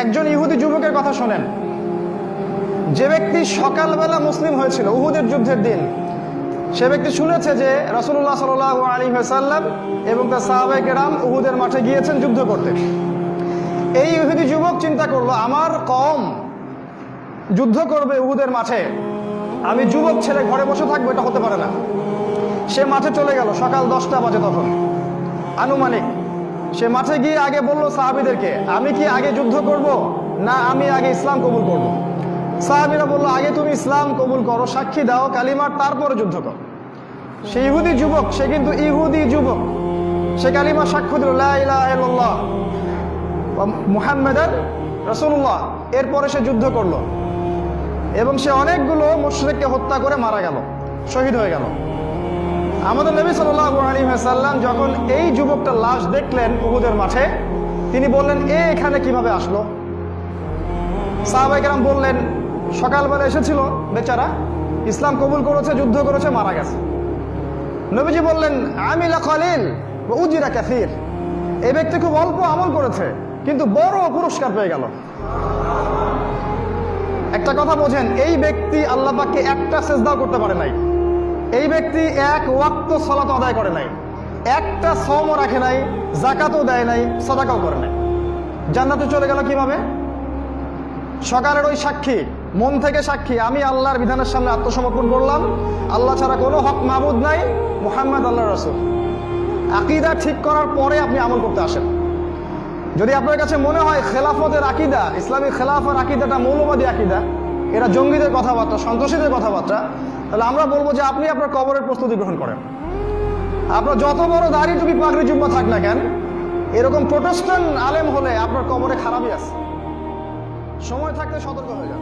একজন ইহুদি যুবকের কথা শোনেন, যে ব্যক্তি সকালবেলা মুসলিম হয়েছিল উহুদের যুদ্ধের দিন। সে ব্যক্তি শুনেছে যে রাসূলুল্লাহ সাল্লাল্লাহু আলাইহি ওয়াসাল্লাম এবং তার সাহাবায়ে কেরাম উহুদের মাঠে গিয়েছেন যুদ্ধ করতে। এই ইহুদি যুবক চিন্তা করলো, আমার কওম যুদ্ধ করবে উহুদের মাঠে, আমি যুবক ছেলে ঘরে বসে থাকবো, এটা হতে পারে না। সে মাঠে চলে গেল, সকাল 10টা বাজে তখন আনুমানিক। সে মাঠে গিয়ে আগে বলল সাহাবীদেরকে, আমি কি আগে যুদ্ধ করব না আমি আগে ইসলাম কবুল করব? সাহাবীরা বলল, আগে তুমি ইসলাম কবুল করো, সাক্ষী দাও কালিমার, তারপরে যুদ্ধ করো। সে ইহুদি যুবক, সে কিন্তু ইহুদি যুবক, সে কালিমা সাক্ষ্য দিল লা ইলাহা ইল্লাল্লাহ ওয়া মুহাম্মাদার রাসূলুল্লাহ। এরপরে সে যুদ্ধ করলো এবং সে অনেকগুলো মুশরিককে হত্যা করে মারা গেল, শহীদ হয়ে গেল। আমাদের নবী সাল্লাল্লাহু আলাইহি ওয়াসাল্লাম যখন এই যুবকটার লাশ দেখলেন উহুদের মাঠে, তিনি বললেন, এখানে কিভাবে আসলো? সাহাবায়ে কেরাম বললেন, সকালবেলা এসেছিল বেচারা, ইসলাম কবুল করেছে, যুদ্ধ করেছে, মারা গেছে। নবীজি বললেন, আমিলা কলিল ওয়া উজিরা কাসীর। এই ব্যক্তি খুব অল্প আমল করেছে কিন্তু বড় পুরস্কার পেয়ে গেল। একটা কথা বোঝেন, এই ব্যক্তি আল্লাহ পাককে একটা সেজদাও করতে পারে নাই। এই ব্যক্তি এক ওয়াক্ত সালাত আদায় করে নাই, একটা সওমও রাখে নাই, যাকাতও দেয় নাই, সাদাকাও করে নাই। জান্নাতে চলে গেল কিভাবে? সকালের ওই সাক্ষী, মন থেকে সাক্ষী, আমি আল্লাহর বিধানের সামনে আত্মসমর্পণ করলাম, আল্লাহ ছাড়া কোনো হক মাবুদ নাই, মুহাম্মদ আল্লাহর রাসূল। আকীদা ঠিক করার পরে আপনি আমল করতে আসেন। যদি আপনার কাছে মনে হয় খেলাফতের আকীদা, ইসলামী খেলাফার আকীদাটা মৌলবাদী আকীদা, এরা জঙ্গিদের কথাবার্তা, সন্ত্রাসীদের কথাবার্তা, তাহলে আমরা বলবো যে আপনি আপনার কবরের প্রস্তুতি গ্রহণ করেন। আপনার যত বড় দাড়ি টুপি পাগড়ি জুব্বা থাক না কেন, এরকম প্রোটেস্ট্যান্ট আলেম হলে আপনার কবরে খারাপই আছে। সময় থাকতে সতর্ক হয়ে যান।